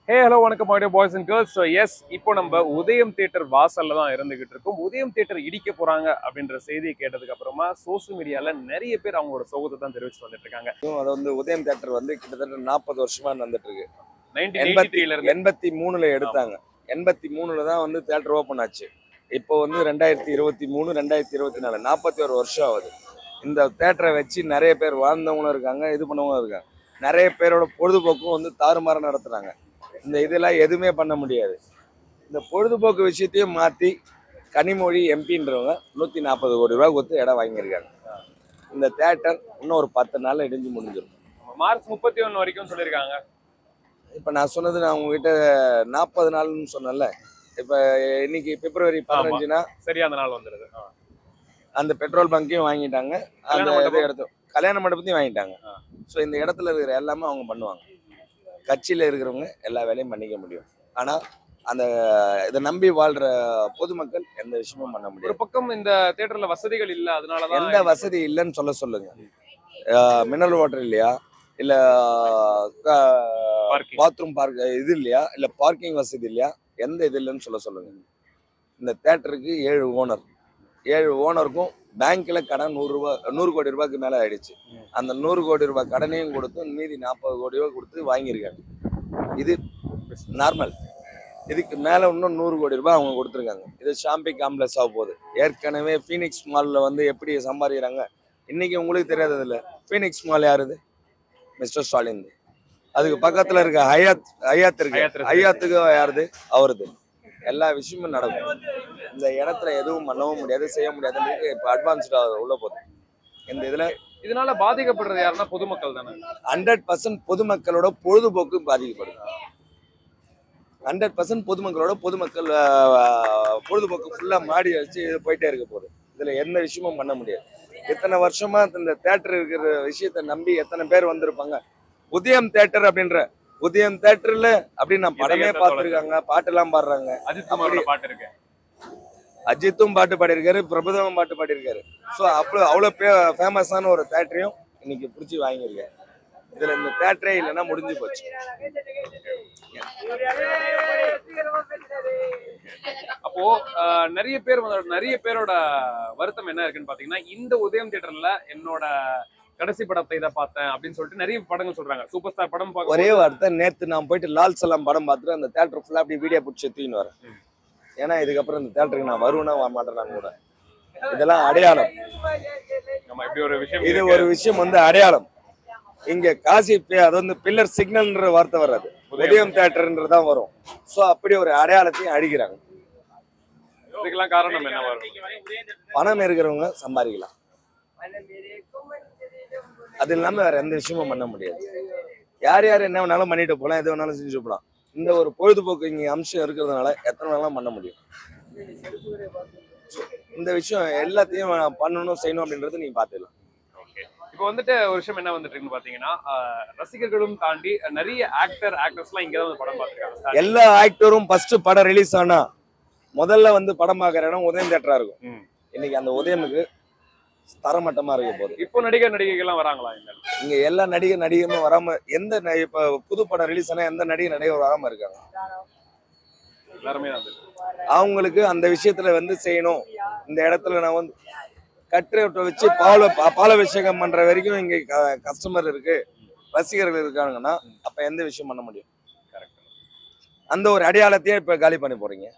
Hello வணக்கம் my dear boys and girls. So yes, இப்போ நம்ம உதயம் தியேட்டர் வாசல்ல தான் இருந்துகிட்டு இருக்கோம். உதயம் தியேட்டர் இடிக்க போறாங்க அப்படின்ற செய்தியை கேட்டதுக்கு அப்புறமா சோசியல் மீடியால நிறைய பேர் அவங்களோட சோகத்தை தான் தெரிவிச்சு வந்துட்டு இருக்காங்க. அது வந்து உதயம் தியேட்டர் வந்து கிட்டத்தட்ட 40 வருஷமா நடந்துட்டு இருக்கு. 1983ல இருந்து 83ல எடுத்தாங்க. 83ல தான் வந்து தியேட்டர் ஓபன் ஆச்சு. இப்போ வந்து 2023 2024 41 வருஷம் ஆகுது. இந்த தியேட்டரை வச்சு நிறைய பேர் வாழ்ந்தவங்களும் இருக்காங்க, இது பண்ணவங்களும் இருக்காங்க. நிறைய பேரோட பொழுதுபோக்கும் வந்து தாறுமாற நடத்துறாங்க. இந்த இதெல்லாம் எதுவுமே பண்ண முடியாது. இந்த பொழுதுபோக்கு விஷயத்தையும் மாற்றி கனிமொழி எம்பின்றவங்க 140 கோடி ரூபாய் கொடுத்து இடம் வாங்கியிருக்காங்க. இந்த தியேட்டர் இன்னும் ஒரு 10 நாள்ல இடிஞ்சு முடிஞ்சிடும். மார்ச் 31 வரைக்கும் சொல்லியிருக்காங்க. இப்போ நான் சொன்னது நான் உங்ககிட்ட 40 நாள்னு சொன்னேன்ல. இப்போ இன்னைக்கு பிப்ரவரி 15னா சரியா அந்த நாள் வந்துடுது. அந்த பெட்ரோல் பங்கையும் வாங்கிட்டாங்க, அந்த இடத்த கல்யாண மண்டபத்தையும் வாங்கிட்டாங்க. ஸோ இந்த இடத்துல இருக்கிற எல்லாமே அவங்க பண்ணுவாங்க. கட்சியில் இருக்கிறவங்க எல்லா வேலையும் பண்ணிக்க முடியும். ஆனால் அந்த இதை நம்பி வாழ்ற பொதுமக்கள் எந்த விஷயமும் பண்ண முடியும். ஒரு பக்கம் இந்த தியேட்டர்ல வசதிகள் இல்லை, அதனாலதான் எந்த வசதி இல்லைன்னு சொல்லுங்க. மினரல் வாட்டர் இல்லையா, இல்லை பாத்ரூம் பார்க் இது இல்லையா, இல்லை பார்க்கிங் வசதி இல்லையா, எந்த இது இல்லைன்னு சொல்லுங்க. இந்த தியேட்டருக்கு 7 ஓனருக்கும் பேங்க்ல கடன் 100 கோடி ரூபாய்க்கு மேல ஆயிடுச்சு. அந்த 100 கோடி ரூபாய் கடனையும் கொடுத்து மீதி 40 கோடி ரூபாய் கொடுத்து வாங்கியிருக்காங்க. இது நார்மல். இதுக்கு மேல இன்னும் 100 கோடி ரூபாய் அவங்க கொடுத்துருக்காங்க. இது ஷாம்பி காம்ப்ளெக்ஸ் ஆக போகுது. ஏற்கனவே ஃபீனிக்ஸ் மால்ல வந்து எப்படி சம்பாதிக்கிறாங்க இன்னைக்கு உங்களுக்கு தெரியாதது இல்லை. ஃபீனிக்ஸ் மால் யாருது? மிஸ்டர் ஸ்டாலின். அதுக்கு பக்கத்துல இருக்க ஹயாத் இருக்கு. ஹயாத்துக்கு யாருது? அவருது. எல்லா விஷயமும் நடக்கும். இந்த இடத்துல எதுவும் பண்ணவும் முடியாது, செய்ய முடியாதுன்றது இப்போ அட்வான்ஸ்டா உள்ள போகுது. இந்த இதனால பாதிக்கப்படுறது யாருன்னா பொதுமக்கள் தானே. 100% பொதுமக்களோட பொழுதுபோக்கு பாதிக்கப்படுது. 100% பொதுமக்கள் பொழுதுபோக்கு ஃபுல்லா மாடி வச்சு போயிட்டே இருக்க போகுது. இதுல எந்த விஷயமும் பண்ண முடியாது. இத்தனை வருஷமா இந்த தியேட்டர் இருக்கிற விஷயத்த நம்பி எத்தனை பேர் வந்திருப்பாங்க. உதயம் தியேட்டர் அப்படின்ற உதயம் தியேட்டர்ல அப்படின்னு நான் படமே பார்த்துருக்காங்க, பாட்டெல்லாம் பாடுறாங்க. அஜித்தும் பாட்டு பாடியிருக்காரு, பிரபுதமும் பாட்டு பாடியிருக்காரு. ஸோ அவ்வளோ ஃபேமஸான ஒரு தியேட்டரையும் இன்னைக்கு பிடிச்சி வாங்கியிருக்காரு. இதுல இந்த தியேட்டரே இல்லைன்னா முடிஞ்சு போச்சு. அப்போ நிறைய பேரோட வருத்தம் என்ன இருக்குன்னு பாத்தீங்கன்னா, இந்த உதயம் தியேட்டர்ல என்னோட கடைசி படத்தை இதை பார்த்தேன் அப்படின்னு சொல்லிட்டு நிறைய படங்கள் சொல்றாங்க. சூப்பர் ஸ்டார் படம் ஒரே வார்த்தை, நேத்து நான் போயிட்டு லால் சலாம் படம் பார்த்துட்டு அந்த தியேட்டர் ஃபுல்லா அப்படி வீடியோ பிடிச்சி தூக்கின்னு வரேன். ஏன்னா இதுக்கப்புறம் இந்த தியேட்டருக்கு நான் வருவேன்னா மாட்டேன் கூட. இதெல்லாம் அடையாளம். இது ஒரு விஷயம் வந்து அடையாளம். இங்க காசி அது வந்து பில்லர் சிக்னல்ன்ற வார்த்தை வராது, உதயம் தியேட்டர்ன்றதான் வரும். ஸோ அப்படி ஒரு அடையாளத்தையும் அழிக்கிறாங்க. இதுக்கெல்லாம் காரணம் என்ன வரும்? பணம் இருக்கிறவங்க சம்பாதிக்கலாம், அது இல்லாம வேற எந்த விஷயமும் பண்ண முடியாது. யார் என்ன வேணாலும் பண்ணிட்டு போகலாம், எது வேணாலும் செஞ்சு போகலாம். இந்த ஒரு பொழுதுபோக்கு இங்க அம்சம் இருக்கிறதுனால எத்தனை வேணாலும் பண்ண முடியும். இந்த விஷயம் எல்லாத்தையும் பண்ணணும் செய்யணும் அப்படின்றது நீங்க பாத்துக்கலாம். இப்போ வந்துட்டு ஒரு விஷயம் என்ன வந்துட்டு இருக்குன்னு பாத்தீங்கன்னா, ரசிகர்களும் தாண்டி நிறைய ஆக்டர்ஸ்லாம் இங்கதான் படம் பார்த்துருக்காங்க. எல்லா ஆக்டரும் ஃபர்ஸ்ட் படம் ரிலீஸ் ஆனா முதல்ல வந்து படம் பார்க்குற இடம் உதயம் தியேட்டரா இருக்கும். இன்னைக்கு அந்த உதயமுக்கு தரமட்டமா இருக்க போகுது. இப்போ நடிகர்கள்லாம் வராங்களா இங்க? எல்லா நடிகரும் வராம, எந்த இப்ப புது படம் ரிலீஸ் ஆனா எந்த நடிகர் வராம இருக்காங்க? எல்லாருமே அவங்களுக்கு அந்த விஷயத்துல வந்து செய்யணும். இந்த இடத்துல நான் வந்து கட்டுரை வச்சு பாலாபிஷேகம் பண்ற வரைக்கும் இங்க கஸ்டமர் இருக்கு, ரசிகர்கள் இருக்காங்கன்னா அப்ப எந்த விஷயம் பண்ண முடியும்? அந்த ஒரு அடையாளத்தையே இப்ப காலி பண்ணி போறீங்க,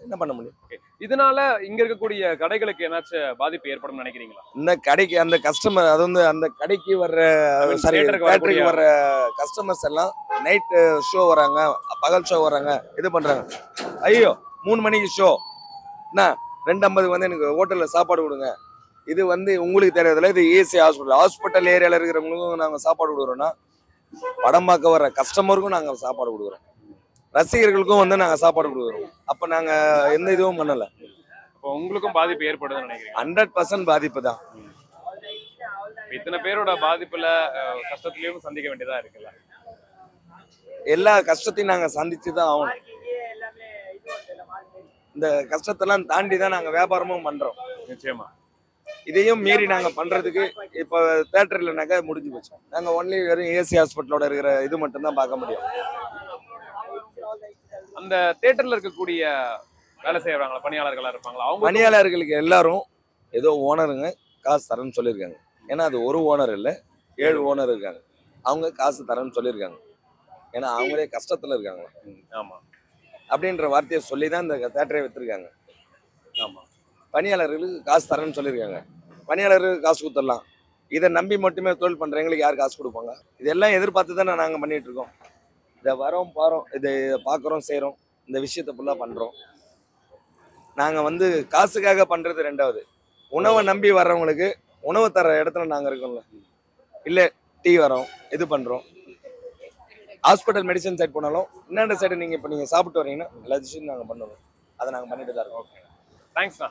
என்ன பண்ண முடியும்? இதனால இங்க இருக்கக்கூடிய கடைகளுக்கு ஏதாச்சும் பாதிப்பு ஏற்படும் நினைக்கிறீங்களா? இந்த கடைக்கு அந்த கஸ்டமர், அது வந்து அந்த கடைக்கு வர்ற தியேட்டருக்கு வர்ற கஸ்டமர்ஸ் எல்லாம் நைட் ஷோ வராங்க, பகல் ஷோ வராங்க, இது பண்றாங்க. ஐயோ 3 மணிக்கு ஷோ, என்ன 2:50 வந்து எனக்கு ஹோட்டல்ல சாப்பாடு கொடுங்க. இது வந்து உங்களுக்கு தெரியறதில்ல. இது ஏசி ஹாஸ்பிட்டல் ஏரியால இருக்கிறவங்களுக்கும் நாங்க சாப்பாடு கொடுக்குறோம்னா, படம் பார்க்க வர்ற கஸ்டமருக்கும் நாங்க சாப்பாடு கொடுக்குறோம், ரசிகர்களுக்கும் வந்து நாங்க சாப்பாடு கொடுக்குறோம். அப்ப நாங்க எந்த இதுவும் பண்ணல. அப்போ உங்களுக்கும் பாதிப்பு ஏற்படுதுன்னு நினைக்கிறீங்க? 100% பாதிப்பு தான். இத்தனை பேரோட பாதிப்புல கஷ்டத்திலயும் சந்திக்க வேண்டியதா இருக்குல்ல. எல்லா கஷ்டத்தையும் நாங்க சந்திச்சுதான் ஆகணும். இந்த கஷ்டத்தெல்லாம் தாண்டி தான் நாங்க வியாபாரமும் பண்றோம். நிச்சயமா. இதையும் மீறி நாங்க பண்றதுக்கு இப்ப தியேட்டர் இல்லைனாக்கா முடிஞ்சு போச்சு. நாங்க ஒன்லி வெறும் ஏசி ஹாஸ்பிட்டலோட இருக்கிற இது மட்டும் தான் பார்க்க முடியும். அந்த தியேட்டர்ல இருக்கக்கூடிய வேலை செய்யறாங்களா, பணியாளர்களா இருப்பாங்களா, அவங்க பணியாளர்களுக்கு எல்லாரும் ஏதோ ஓனருங்க காசு தரேன்னு சொல்லியிருக்காங்க. ஏன்னா அது ஒரு ஓனர் இல்லை, 7 ஓனர் இருக்காங்க. அவங்க காசு தரேன்னு சொல்லியிருக்காங்க. ஏன்னா அவங்களே கஷ்டத்துல இருக்காங்க. ஆமா அப்படின்ற வார்த்தையை சொல்லி தான் இந்த தேட்டரை வித்துருக்காங்க. ஆமா பணியாளர்களுக்கு காசு தரேன்னு சொல்லியிருக்காங்க. பணியாளர்களுக்கு காசு கொடுத்துடலாம். இதை நம்பி மட்டுமே தொழில் பண்றவங்களுக்கு யார் காசு கொடுப்பாங்க? இதெல்லாம் எதிர்பார்த்து தானே நாங்கள் பண்ணிட்டு இருக்கோம். இதை வரோம் பாரோம், இதை பார்க்குறோம் செய்கிறோம், இந்த விஷயத்தை ஃபுல்லாக பண்ணுறோம். நாங்கள் காசுக்காக பண்ணுறது ரெண்டாவது. உணவை நம்பி வர்றவங்களுக்கு உணவு தர இடத்துல நாங்கள் இருக்கோம்ல. இல்லை டீ வரோம், இது பண்ணுறோம். ஹாஸ்பிட்டல் மெடிசன் சைட் போனாலும் என்னென்ன சைடு நீங்கள் இப்போ நீங்கள் சாப்பிட்டு வரீங்கன்னா எல்லா விஷயமும் நாங்கள் பண்ணுவோம். அதை நாங்கள் பண்ணிட்டு தான் இருக்கோம். தேங்க்ஸ்ண்ணா.